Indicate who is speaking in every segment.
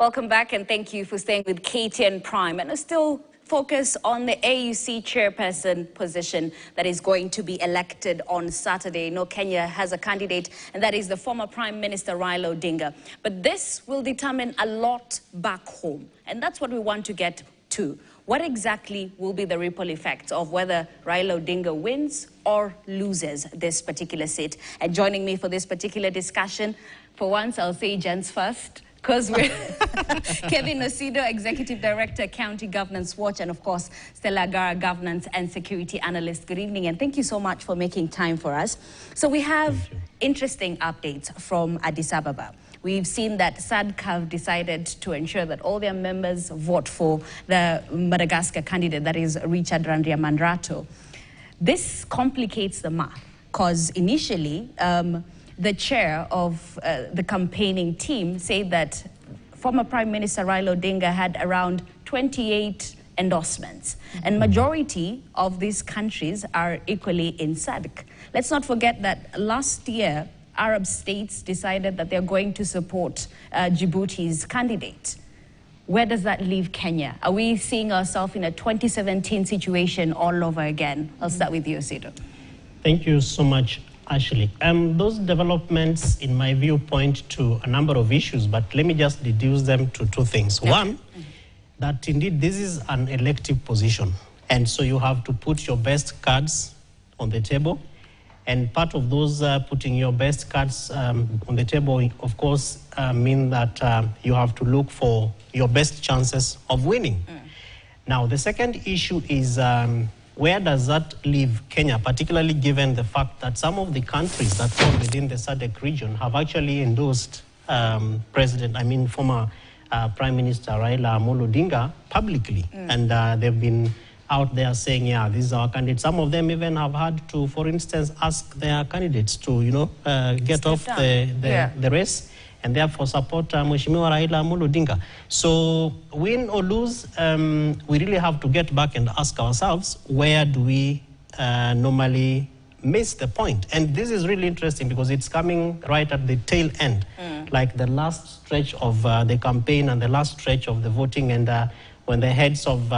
Speaker 1: Welcome back, and thank you for staying with KTN Prime. And still focus on the AUC chairperson position that is going to be elected on Saturday. You know, Kenya has a candidate, and that is the former Prime Minister Raila Odinga. But this will determine a lot back home, and that's what we want to get to. What exactly will be the ripple effects of whether Raila Odinga wins or loses this particular seat? And joining me for this particular discussion, for once, I'll say gents first, because we're Kevin Osido, Executive Director, County Governance Watch, and of course, Stella, Agara, Governance and Security Analyst. Good evening, and thank you so much for making time for us. So we have interesting updates from Addis Ababa. We've seen that SADC have decided to ensure that all their members vote for the Madagascar candidate, that is Richard Randriamandrato. This complicates the math, because initially, the chair of the campaigning team said that former Prime Minister Raila Odinga had around 28 endorsements, and majority of these countries are equally in SADC. Let's not forget that last year, Arab states decided that they're going to support Djibouti's candidate. Where does that leave Kenya? Are we seeing ourselves in a 2017 situation all over again? I'll start with you, Osido.
Speaker 2: Thank you so much, Ashley. Those developments, in my view, point to a number of issues, but let me just deduce them to two things. Okay. One, that indeed this is an elective position, and so you have to put your best cards on the table. And part of those putting your best cards on the table, of course, mean that you have to look for your best chances of winning. Now, the second issue is where does that leave Kenya, particularly given the fact that some of the countries that fall within the SADC region have actually endorsed former Prime Minister Raila Odinga publicly. And they've been out there saying, yeah, this is our candidate. Some of them even have had to, for instance, ask their candidates to, get off the race and therefore support Mheshimiwa Raila Odinga. So win or lose, we really have to get back and ask ourselves, where do we normally miss the point? And this is really interesting because it's coming right at the tail end, like the last stretch of the campaign and the last stretch of the voting, and when the heads of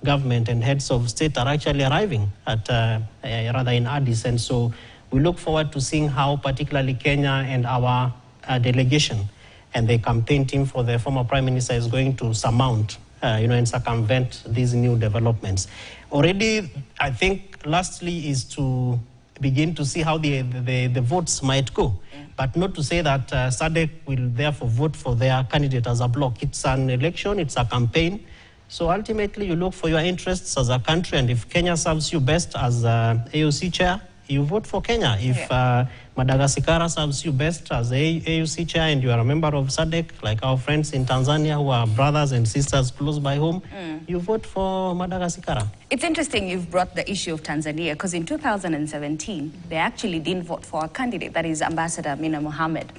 Speaker 2: government and heads of state are actually arriving at rather in Addis. And so we look forward to seeing how particularly Kenya and our delegation and the campaign team for the former Prime Minister is going to surmount, and circumvent these new developments. Already, I think, lastly, is to begin to see how the votes might go. But not to say that SADC will therefore vote for their candidate as a bloc. It's an election, it's a campaign. So ultimately, you look for your interests as a country, and if Kenya serves you best as AUC chair, you vote for Kenya. If Madagascar serves you best as AUC chair and you are a member of SADC, like our friends in Tanzania who are brothers and sisters close by home, you vote for Madagascar.
Speaker 1: It's interesting you've brought the issue of Tanzania, because in 2017, they actually didn't vote for a candidate, that is Ambassador Amina Mohammed.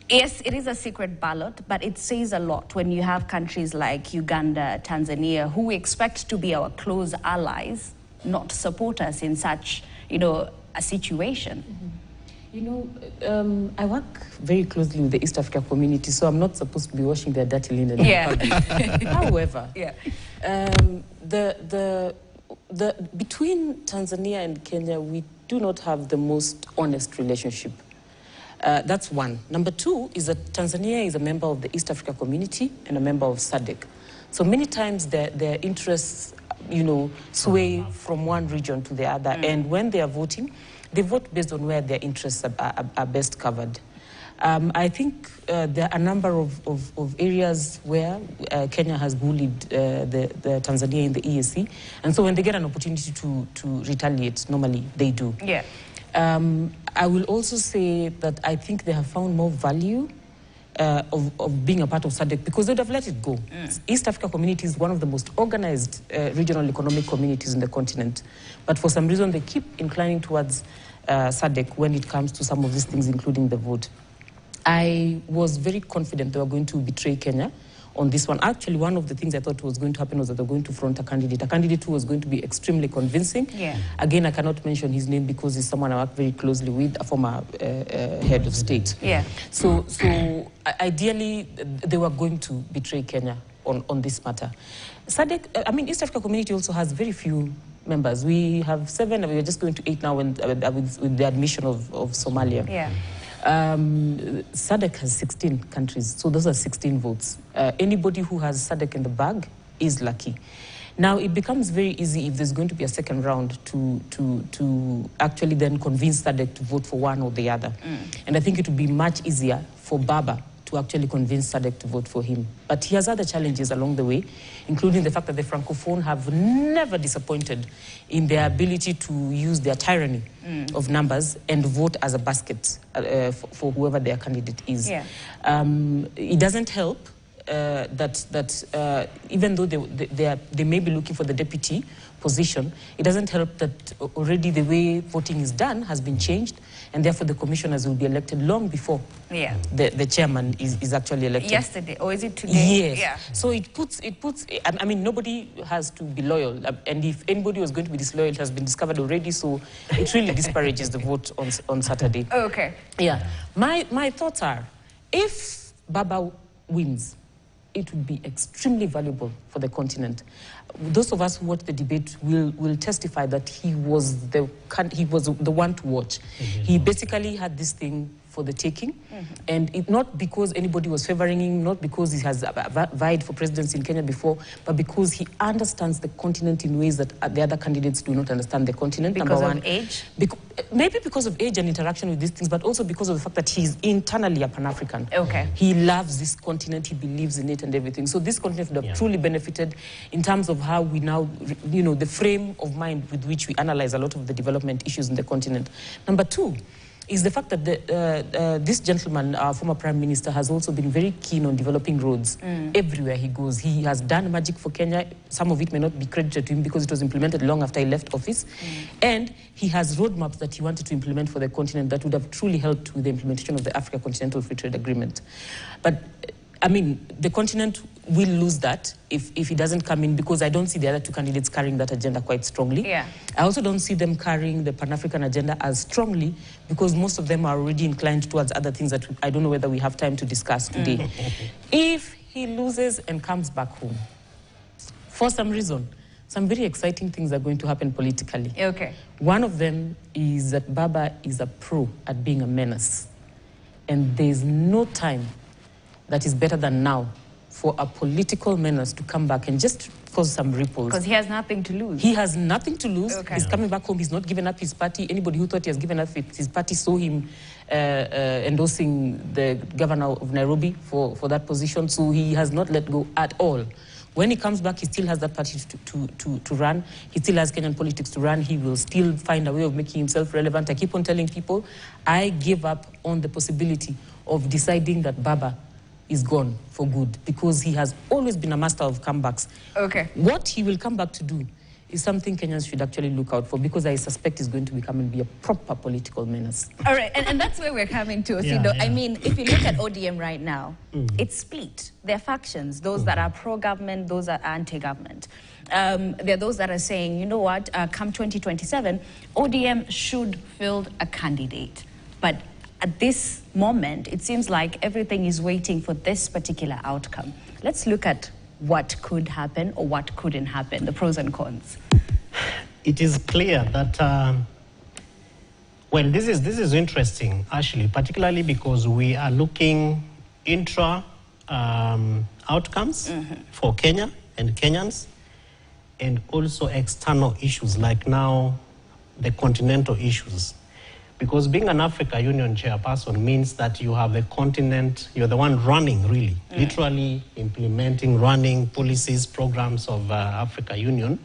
Speaker 1: Yes, it is a secret ballot, but it says a lot when you have countries like Uganda, Tanzania, who we expect to be our close allies, not support us in such, a situation.
Speaker 3: I work very closely with the East Africa community, so I'm not supposed to be washing their dirty linen in public. However, between Tanzania and Kenya, we do not have the most honest relationship. That's one. Number two is that Tanzania is a member of the East Africa community and a member of SADC. So many times their interests, sway from one region to the other. And when they are voting, they vote based on where their interests are best covered. I think there are a number of areas where Kenya has bullied the Tanzania in the EAC. And so when they get an opportunity to retaliate, normally they do.
Speaker 1: Yeah.
Speaker 3: I will also say that I think they have found more value of being a part of SADC because they would have let it go. East Africa community is one of the most organized regional economic communities in the continent. But for some reason, they keep inclining towards SADC when it comes to some of these things, including the vote. I was very confident they were going to betray Kenya on this one. Actually, one of the things I thought was going to happen was that they're going to front a candidate who was going to be extremely convincing.
Speaker 1: Yeah.
Speaker 3: Again, I cannot mention his name because he's someone I work very closely with, a former head of state.
Speaker 1: Yeah.
Speaker 3: So ideally, they were going to betray Kenya on this matter. SADC, I mean, East Africa Community also has very few members. We have 7, and we're just going to 8 now with the admission of Somalia.
Speaker 1: Yeah.
Speaker 3: SADC has 16 countries, so those are 16 votes. Anybody who has SADC in the bag is lucky. Now, it becomes very easy if there's going to be a second round to actually then convince SADC to vote for one or the other. And I think it would be much easier for Baba to actually convince SADC to vote for him. But he has other challenges along the way, including the fact that the Francophone have never disappointed in their ability to use their tyranny of numbers and vote as a basket for whoever their candidate is.
Speaker 1: Yeah.
Speaker 3: It doesn't help that even though they may be looking for the deputy position, it doesn't help that already the way voting is done has been changed, and therefore the commissioners will be elected long before the chairman is actually elected.
Speaker 1: Yesterday, or is it today?
Speaker 3: Yes.
Speaker 1: Yeah.
Speaker 3: So it puts, I mean, nobody has to be loyal, and if anybody was going to be disloyal, it has been discovered already, so it really disparages the vote on Saturday.
Speaker 1: Okay.
Speaker 3: Yeah. My thoughts are, if Baba wins, it would be extremely valuable for the continent. Those of us who watch the debate will testify that he was the one to watch. He basically had this thing for the taking, and not because anybody was favoring him, not because he has vied for presidency in Kenya before, but because he understands the continent in ways that the other candidates do not understand the continent.
Speaker 1: Because of age?
Speaker 3: Maybe because of age and interaction with these things, but also because of the fact that he's internally a Pan-African.
Speaker 1: Okay.
Speaker 3: He loves this continent, he believes in it and everything. So this continent would have truly benefited in terms of how we now, you know, the frame of mind with which we analyze a lot of the development issues in the continent. Number 2 is the fact that this gentleman, our former Prime Minister, has also been very keen on developing roads everywhere he goes. He has done magic for Kenya. Some of it may not be credited to him because it was implemented long after he left office. And he has roadmaps that he wanted to implement for the continent that would have truly helped with the implementation of the Africa Continental Free Trade Agreement. But I mean, the continent will lose that if he doesn't come in, because I don't see the other 2 candidates carrying that agenda quite strongly.
Speaker 1: Yeah.
Speaker 3: I also don't see them carrying the Pan-African agenda as strongly, because most of them are already inclined towards other things that I don't know whether we have time to discuss today. If he loses and comes back home, for some reason, some very exciting things are going to happen politically.
Speaker 1: Okay.
Speaker 3: One of them is that Baba is a pro at being a menace. And there's no time that is better than now for a political menace to come back and just cause some ripples.
Speaker 1: Because he has nothing to lose.
Speaker 3: He has nothing to lose.
Speaker 1: Okay.
Speaker 3: He's coming back home. He's not given up his party. Anybody who thought he has given up his party saw him endorsing the governor of Nairobi for that position. So he has not let go at all. When he comes back, he still has that party to run. He still has Kenyan politics to run. He will still find a way of making himself relevant. I keep on telling people, I give up on the possibility of deciding that Baba is gone for good, because he has always been a master of comebacks.
Speaker 1: Okay.
Speaker 3: What he will come back to do is something Kenyans should actually look out for, because I suspect he's going to become and be a proper political menace.
Speaker 1: All right, and that's where we're coming to, Osindo. I mean, if you look at ODM right now, it's split. There are factions, those that are pro-government, those that are anti-government. There are those that are saying, you know what, come 2027, ODM should field a candidate. But at this moment, it seems like everything is waiting for this particular outcome. Let's look at what could happen or what couldn't happen, the pros and cons.
Speaker 2: It is clear that, well, this is interesting, actually, particularly because we are looking intra outcomes for Kenya and Kenyans, and also external issues like now the continental issues. Because being an Africa Union chairperson means that you have the continent, you're the one running, really, literally implementing, running policies, programs of Africa Union.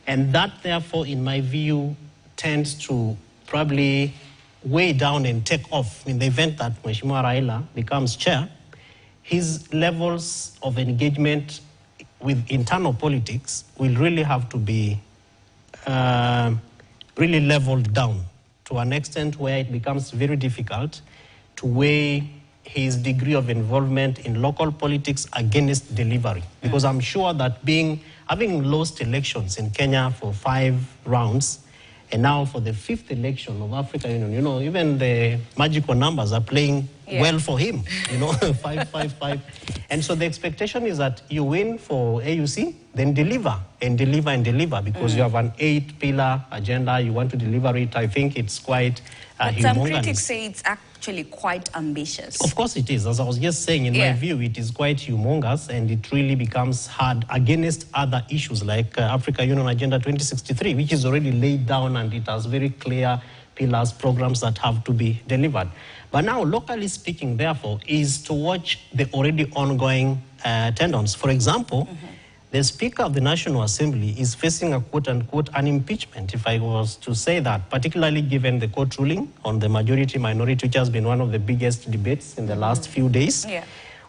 Speaker 2: And that, therefore, in my view, tends to probably weigh down and take off in the event that Mheshimiwa Raila becomes chair. His levels of engagement with internal politics will really have to be really leveled down to an extent where it becomes very difficult to weigh his degree of involvement in local politics against delivery. Because I'm sure that having lost elections in Kenya for 5 rounds, and now for the 5th election of Africa Union, you know, even the magical numbers are playing well for him, you know, 555. And so the expectation is that you win for AUC, then deliver and deliver and deliver, because you have an 8-pillar agenda, you want to deliver it. I think it's quite humongous.
Speaker 1: Some critics say it's actually quite ambitious.
Speaker 2: Of course it is. As I was just saying, in my view, it is quite humongous, and it really becomes hard against other issues like Africa Union Agenda 2063, which is already laid down and it has very clear pillars, programs that have to be delivered. But now, locally speaking, therefore, is to watch the already ongoing tendons. For example, the Speaker of the National Assembly is facing a quote-unquote an impeachment, if I was to say that, particularly given the court ruling on the majority-minority, which has been one of the biggest debates in the last few days.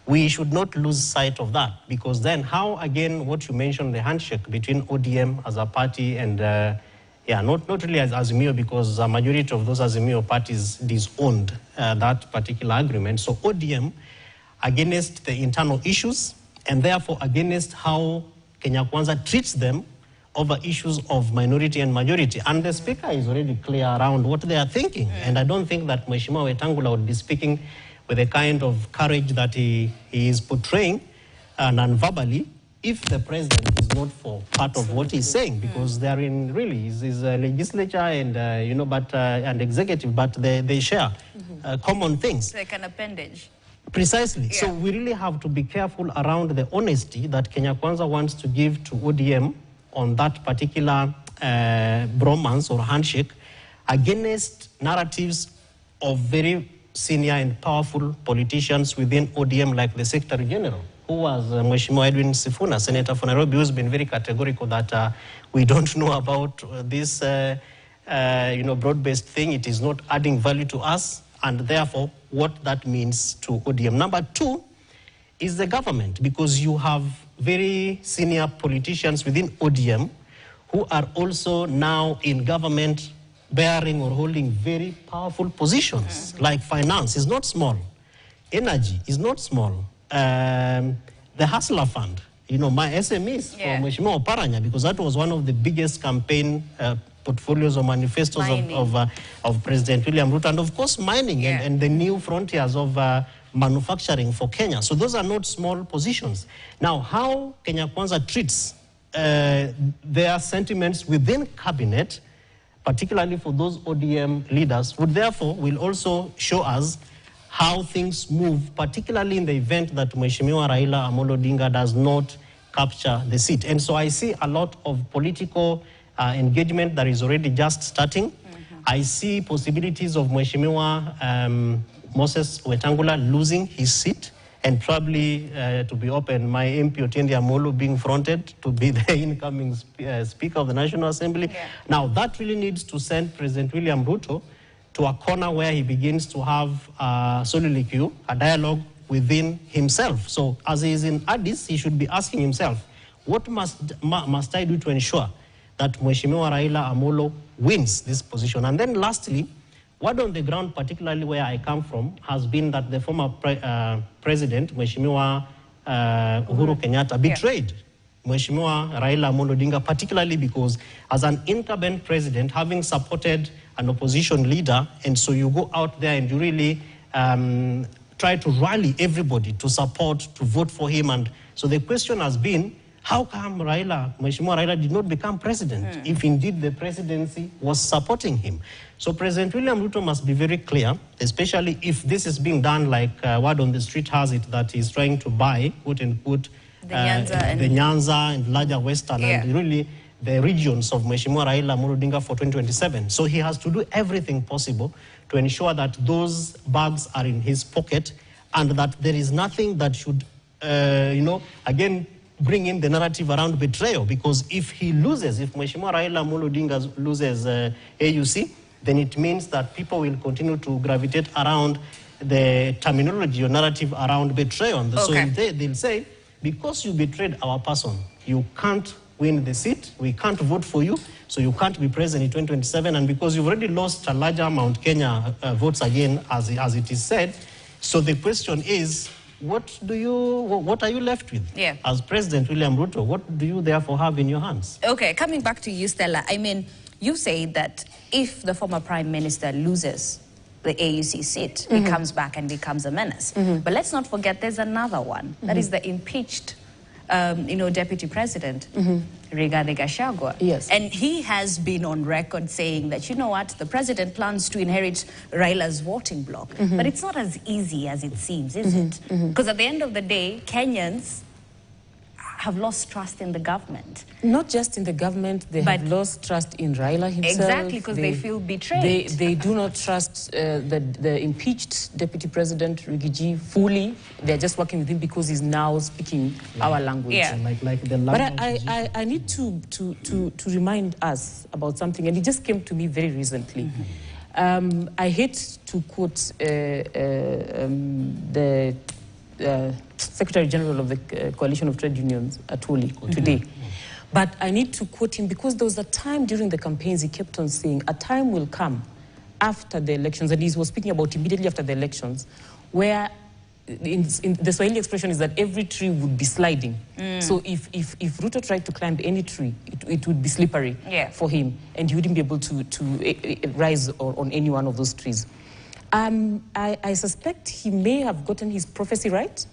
Speaker 2: We should not lose sight of that, because then how, again, what you mentioned, the handshake between ODM as a party and, not really as Azimio, because a majority of those Azimio parties disowned that particular agreement. So ODM, against the internal issues, and therefore against how Kenya Kwanza treats them over issues of minority and majority. And the Speaker is already clear around what they are thinking. And I don't think that Mheshimiwa Wetangula would be speaking with the kind of courage that he is portraying non-verbally if the president is not for part of what he's saying, because they're in really his legislature and and executive, but they share common things.
Speaker 1: Like an appendage.
Speaker 2: Precisely. So we really have to be careful around the honesty that Kenya Kwanza wants to give to ODM on that particular bromance or handshake against narratives of very senior and powerful politicians within ODM, like the Secretary General, who was Mheshimiwa Edwin Sifuna, Senator for Nairobi, who's been very categorical that we don't know about this broad-based thing. It is not adding value to us, and therefore what that means to ODM. Number 2 is the government, because you have very senior politicians within ODM who are also now in government bearing or holding very powerful positions, like finance is not small, energy is not small, the Hustler Fund, my SMEs for Mheshimiwa Oparanya, because that was one of the biggest campaign portfolios or manifestos of President William Ruto, and of course mining and the new frontiers of manufacturing for Kenya. So those are not small positions. Now, how Kenya Kwanza treats their sentiments within cabinet, particularly for those ODM leaders, will also show us how things move, particularly in the event that Mheshimiwa Raila Odinga does not capture the seat. And so I see a lot of political engagement that is already just starting. I see possibilities of Mheshimiwa Moses Wetangula losing his seat, and probably, to be open, my MP Otendi Amolo being fronted to be the incoming Speaker of the National Assembly. Now, that really needs to send President William Ruto to a corner where he begins to have a soliloquy, a dialogue within himself. So, as he is in Addis, he should be asking himself, what must I do to ensure that Mheshimiwa Raila Amolo wins this position? And then lastly, word on the ground, particularly where I come from, has been that the former president, Mheshimiwa Uhuru Kenyatta, betrayed Mheshimiwa Raila Odinga, particularly because as an incumbent president, having supported an opposition leader, and so you go out there and you really try to rally everybody to support, to vote for him. And so the question has been, how come Mheshimiwa Raila did not become president if indeed the presidency was supporting him? So President William Ruto must be very clear, especially if this is being done like word on the street has it, that he's trying to buy, quote unquote, the Nyanza and larger Western and really the regions of Mheshimiwa Raila Odinga for 2027. So he has to do everything possible to ensure that those bags are in his pocket and that there is nothing that should, again, bring in the narrative around betrayal, because if he loses, if Mheshimiwa Raila Odinga loses AUC, then it means that people will continue to gravitate around the terminology or narrative around betrayal. So they'll say, because you betrayed our person, you can't win the seat, we can't vote for you, so you can't be president in 2027, and because you've already lost a larger amount Kenya votes again, as it is said, So the question is, what are you left with?
Speaker 1: Yeah.
Speaker 2: As President William Ruto, what do you therefore have in your hands?
Speaker 1: Okay, coming back to you, Stella, I mean, you say that if the former Prime Minister loses the AUC seat, he comes back and becomes a menace. But let's not forget there's another one. That is the impeached Deputy President, Rigathi Gachagua.
Speaker 3: Yes.
Speaker 1: And he has been on record saying that, you know what, the president plans to inherit Raila's voting bloc. But it's not as easy as it seems, is it? Because at the end of the day, Kenyans have lost trust in the government.
Speaker 3: Not just in the government, they have lost trust in Raila himself.
Speaker 1: Exactly, because they feel betrayed.
Speaker 3: They do not trust the impeached Deputy President, Rigiji, fully. They're just working with him because he's now speaking our language.
Speaker 1: Yeah.
Speaker 2: Like the language.
Speaker 3: But I need to remind us about something, and it just came to me very recently. I hate to quote the Secretary General of the Coalition of Trade Unions, Atuli, today. But I need to quote him because there was a time during the campaigns he kept on saying, a time will come after the elections, and he was speaking about immediately after the elections, where in the Swahili expression is that every tree would be sliding. So if Ruto tried to climb any tree, it would be slippery for him, and he wouldn't be able to rise on any one of those trees. I suspect he may have gotten his prophecy right.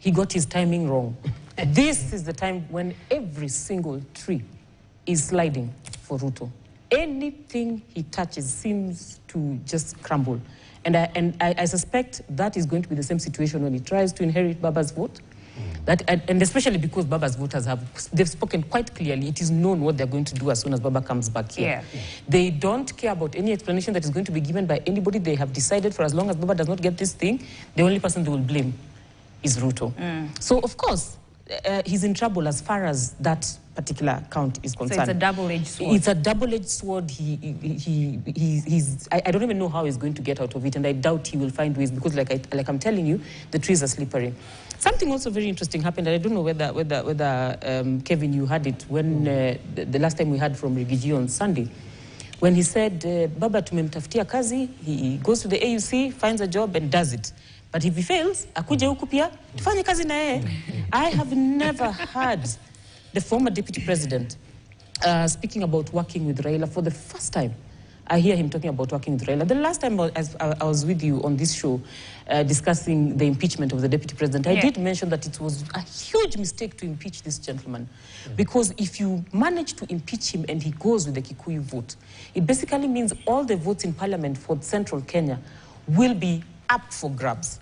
Speaker 3: He got his timing wrong. This is the time when every single tree is sliding for Ruto. Anything he touches seems to just crumble. And I suspect that is going to be the same situation when he tries to inherit Baba's vote. And especially because Baba's voters they've spoken quite clearly. It is known what they're going to do as soon as Baba comes back here. They don't care about any explanation that is going to be given by anybody. They have decided for as long as Baba does not get this thing, the only person they will blame is Ruto. So, of course, he's in trouble as far as that particular count is concerned.
Speaker 1: So it's a double-edged sword.
Speaker 3: It's a double-edged sword. I don't even know how he's going to get out of it, and I doubt he will find ways because, like I'm telling you, the trees are slippery. Something also very interesting happened, and I don't know whether Kevin, you had it when the last time we heard from Rigiji on Sunday, when he said, Baba tumemtafutia kazi, he goes to the AUC, finds a job and does it. But if he fails, akuje huku pia, tufanye kazi na yeye. I have never heard the former deputy president speaking about working with Raila. For the first time, I hear him talking about working with Raila. The last time I was with you on this show discussing the impeachment of the deputy president, I did mention that it was a huge mistake to impeach this gentleman. Because if you manage to impeach him and he goes with the Kikuyu vote, it basically means all the votes in parliament for central Kenya will be up for grabs.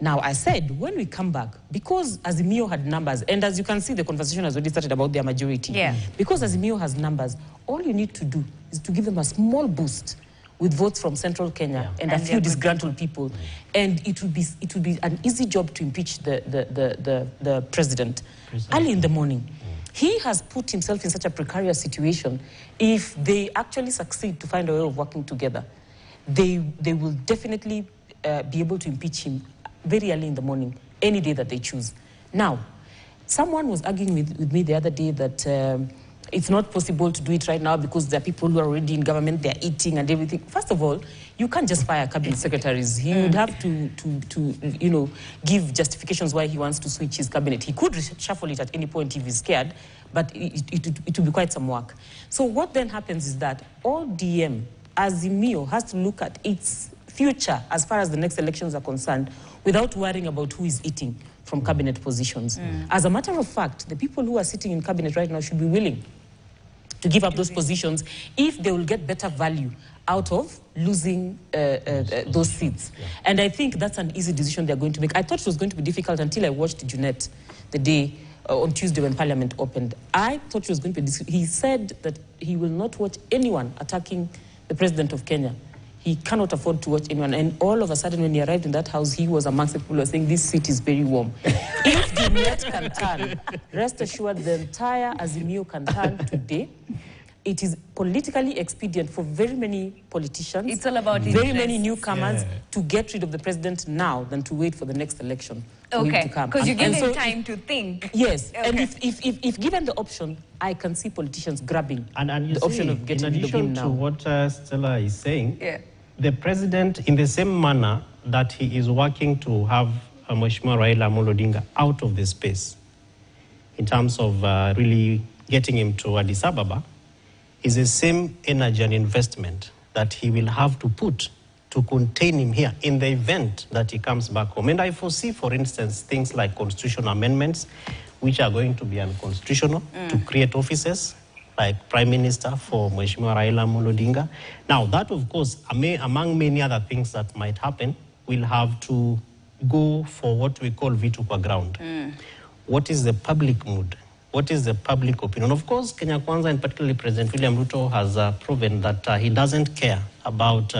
Speaker 3: Now, I said, when we come back, because Azimio had numbers, and as you can see, the conversation has already started about their majority. Because Azimio has numbers, all you need to do is to give them a small boost with votes from central Kenya and a few disgruntled people. And it would be an easy job to impeach the president early in the morning. He has put himself in such a precarious situation. If they actually succeed to find a way of working together, they will definitely be able to impeach him very early in the morning, any day that they choose. Now, someone was arguing with me the other day that it's not possible to do it right now because there are people who are already in government, they're eating and everything. First of all, you can't just fire cabinet secretaries. He would have to give justifications why he wants to switch his cabinet. He could reshuffle it at any point if he's scared, but it would be quite some work. So what then happens is that all DM, Azimio, has to look at its future as far as the next elections are concerned without worrying about who is eating from cabinet positions. As a matter of fact, the people who are sitting in cabinet right now should be willing to give up those positions if they will get better value out of losing those seats. And I think that's an easy decision they're going to make. I thought it was going to be difficult until I watched Junet the day on Tuesday when Parliament opened. I thought it was going to be He said that he will not watch anyone attacking the President of Kenya. He cannot afford to watch anyone. And all of a sudden, when he arrived in that house, he was amongst the people who were saying, this seat is very warm. If the net can turn, rest assured the entire Azimio can turn today. It is politically expedient for very many politicians,
Speaker 1: it's all about
Speaker 3: very many newcomers, to get rid of the president now than to wait for the next election for him to come.
Speaker 1: Because you give him time to think.
Speaker 3: Yes, and if given the option, I can see politicians grabbing
Speaker 2: and
Speaker 3: the option of getting rid of him now.
Speaker 2: In addition to what Stella is saying, the president, in the same manner, that he is working to have Mheshimiwa Raila Odinga out of the space in terms of really getting him to Addis Ababa is the same energy and investment that he will have to put to contain him here in the event that he comes back home. And I foresee, for instance, things like constitutional amendments, which are going to be unconstitutional, to create offices like Prime Minister for Mheshimiwa Raila Odinga. Now, that, of course, among many other things that might happen, will have to go for what we call veto kwa ground. What is the public mood? What is the public opinion? Of course, Kenya Kwanza, and particularly President William Ruto, has proven that he doesn't care about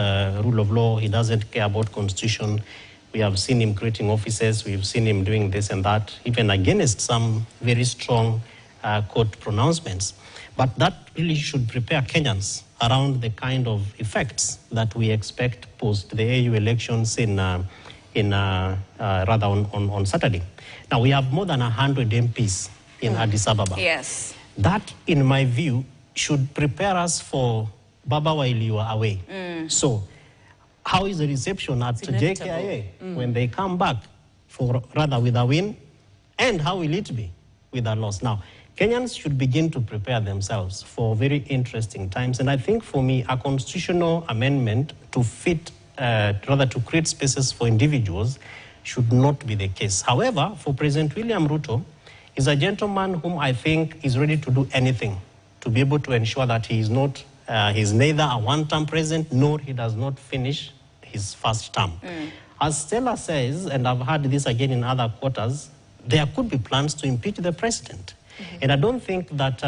Speaker 2: rule of law. He doesn't care about constitution. We have seen him creating offices. We've seen him doing this and that, even against some very strong court pronouncements. But that really should prepare Kenyans around the kind of effects that we expect post the AU elections on Saturday. Now, we have more than 100 MPs in Addis Ababa.
Speaker 1: Yes. That,
Speaker 2: in my view, should prepare us for Baba while you are away. So, how is the reception at JKIA when they come back, with a win? And how will it be with a loss? Now, Kenyans should begin to prepare themselves for very interesting times. And I think, for me, a constitutional amendment to to create spaces for individuals should not be the case. However, for President William Ruto, he's a gentleman whom I think is ready to do anything to be able to ensure that he is not, he's neither a one-term president, nor he does not finish his first term. As Stella says, and I've heard this again in other quarters, there could be plans to impeach the president. And I don't think that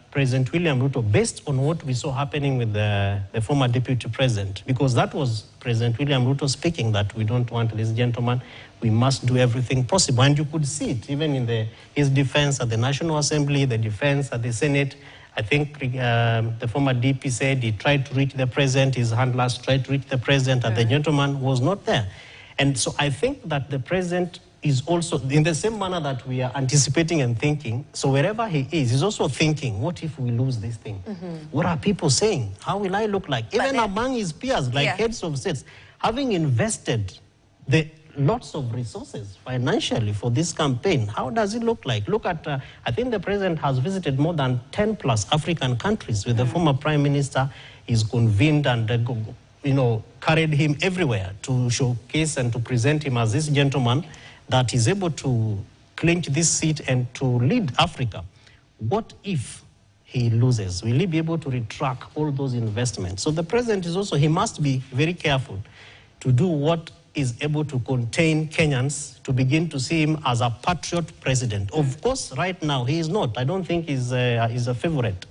Speaker 2: President William Ruto, based on what we saw happening with the former deputy president, because that was President William Ruto speaking that we don't want this gentleman, we must do everything possible. And you could see it even in his defense at the National Assembly, the defense at the Senate. I think the former DP said he tried to reach the president, his handlers tried to reach the president, and the gentleman was not there. And so I think that the president is also, in the same manner that we are anticipating and thinking, so wherever he is, he's also thinking, what if we lose this thing? What are people saying? How will I look like? Even among his peers, like heads of states, having invested lots of resources financially for this campaign, how does it look like? Look at, I think the president has visited more than 10 plus African countries with the former prime minister. He's convened and carried him everywhere to showcase and to present him as this gentleman that is able to clinch this seat and to lead Africa. What if he loses? Will he be able to retract all those investments? So the president is also, he must be very careful to do what is able to contain Kenyans, to begin to see him as a patriot president. Of course, right now, he is not. I don't think he's a favorite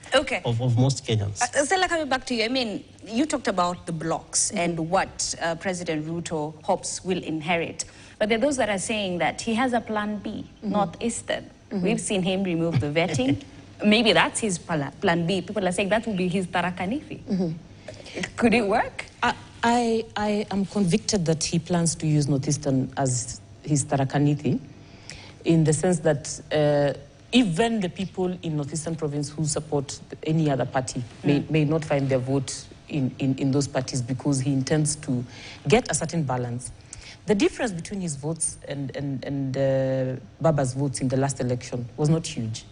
Speaker 2: of most Kenyans.
Speaker 1: Stella, coming back to you, I mean, you talked about the blocs and what President Ruto hopes will inherit. But there are those that are saying that he has a plan B, Northeastern. We've seen him remove the vetting. Maybe that's his plan B. People are saying that will be his Tarakanifi. Could it work?
Speaker 3: I am convicted that he plans to use Northeastern as his Tarakanithi, in the sense that even the people in Northeastern province who support any other party may not find their vote in those parties, because he intends to get a certain balance. The difference between his votes and Baba's votes in the last election was not huge.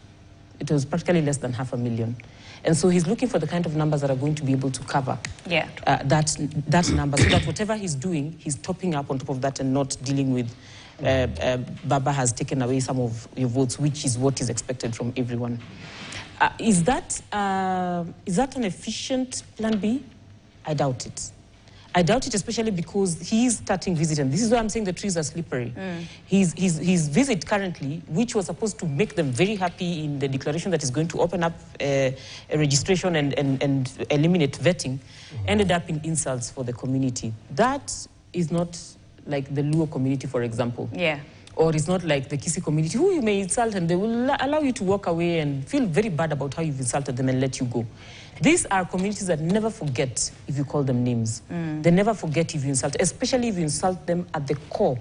Speaker 3: It was practically less than 500,000. And so he's looking for the kind of numbers that are going to be able to cover that number, so that whatever he's doing, he's topping up on top of that and not dealing with Baba has taken away some of your votes, which is what is expected from everyone. Is that an efficient plan B? I doubt it. I doubt it, especially because he's starting visiting. This is why I'm saying the trees are slippery. His visit currently, which was supposed to make them very happy in the declaration that is going to open up a registration and eliminate vetting, ended up in insults for the community. That is not like the Luo community, for example. Or it's not like the Kisi community, who you may insult and they will allow you to walk away and feel very bad about how you've insulted them and let you go. These are communities that never forget if you call them names. They never forget if you insult, especially if you insult them at the core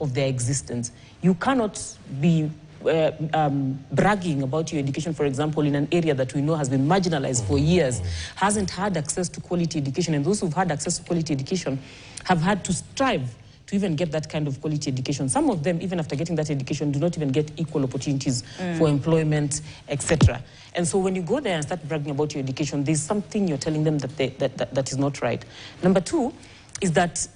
Speaker 3: of their existence. You cannot be bragging about your education, for example, in an area that we know has been marginalized for years, hasn't had access to quality education, and those who've had access to quality education have had to strive to even get that kind of quality education. Some of them, even after getting that education, do not even get equal opportunities for employment, etc. And so when you go there and start bragging about your education, there's something you're telling them that is not right. Number two is that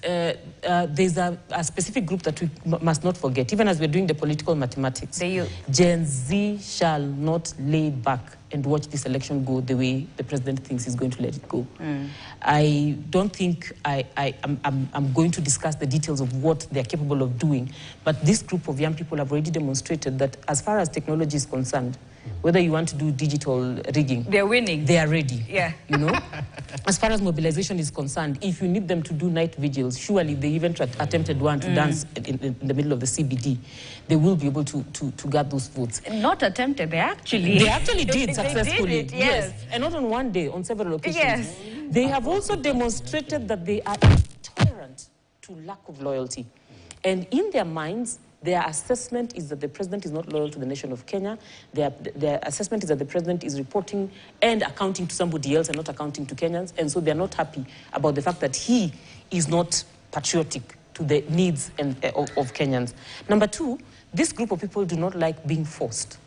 Speaker 3: there's a specific group that we must not forget, even as we're doing the political mathematics. Gen Z shall not lay back and watch this election go the way the president thinks he's going to let it go. I don't think I'm going to discuss the details of what they're capable of doing, but this group of young people have already demonstrated that as far as technology is concerned, whether you want to do digital rigging,
Speaker 1: they're winning.
Speaker 3: They are ready.
Speaker 1: Yeah.
Speaker 3: You know? As far as mobilization is concerned, if you need them to do night vigils, surely they even attempted one to dance in the middle of the CBD. They will be able to get those votes.
Speaker 1: Not attempted, they actually
Speaker 3: did successfully.
Speaker 1: They did it, yes.
Speaker 3: And not on one day, on several occasions.
Speaker 1: Yes.
Speaker 3: They have also demonstrated that they are intolerant to lack of loyalty. And in their minds, their assessment is that the president is not loyal to the nation of Kenya. Their assessment is that the president is reporting and accounting to somebody else and not accounting to Kenyans. And so they're not happy about the fact that he is not patriotic to the needs of Kenyans. Number two, this group of people do not like being forced.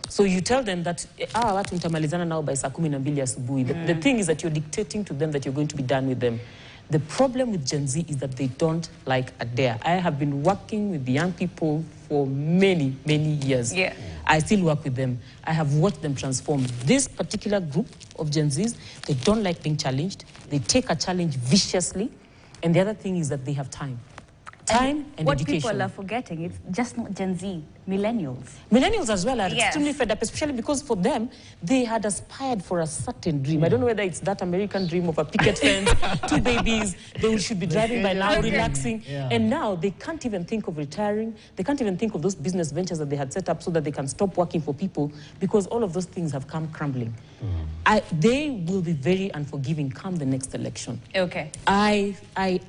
Speaker 3: So you tell them that, watu mtamalizana nao by saa 12 asubuhi. The thing is that you're dictating to them that you're going to be done with them. The problem with Gen Z is that they don't like a dare. I have been working with the young people for many, many years.
Speaker 1: Yeah.
Speaker 3: I still work with them. I have watched them transform. This particular group of Gen Zs, they don't like being challenged. They take a challenge viciously. And the other thing is that they have time. Time and
Speaker 1: what
Speaker 3: education.
Speaker 1: What people are forgetting, it's just not Gen Z, millennials.
Speaker 3: Millennials as well are extremely fed up, especially because for them, they had aspired for a certain dream. I don't know whether it's that American dream of a picket fence, 2 babies, they should be driving by now, relaxing. And now they can't even think of retiring. They can't even think of those business ventures that they had set up so that they can stop working for people, because all of those things have come crumbling. They will be very unforgiving come the next election.
Speaker 1: Okay.
Speaker 3: I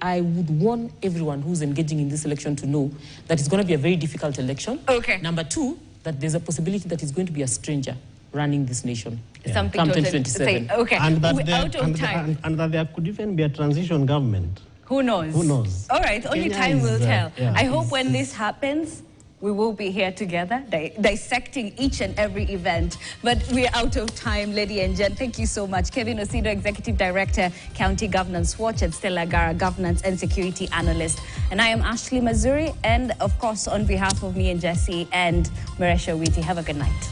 Speaker 3: would warn everyone who's engaging in this election to know that it's going to be a very difficult election.
Speaker 1: Okay.
Speaker 3: Number two, that there's a possibility that it's going to be a stranger running this nation.
Speaker 1: Something
Speaker 3: come
Speaker 1: totally
Speaker 3: 2027.
Speaker 1: Okay.
Speaker 2: And that,
Speaker 1: and
Speaker 2: that there could even be a transition government.
Speaker 1: Who knows?
Speaker 2: Who knows?
Speaker 1: All right, only
Speaker 2: Kenya
Speaker 1: time will tell. I hope when
Speaker 2: it's
Speaker 1: this happens, we will be here together, dissecting each and every event. But we're out of time, Lady and Jen. Thank you so much. Kevin Osido, Executive Director, County Governance Watch, and Stella Agara, Governance and Security Analyst. And I am Ashley Mazuri. And of course, on behalf of me and Jesse and Maresha Witi, have a good night.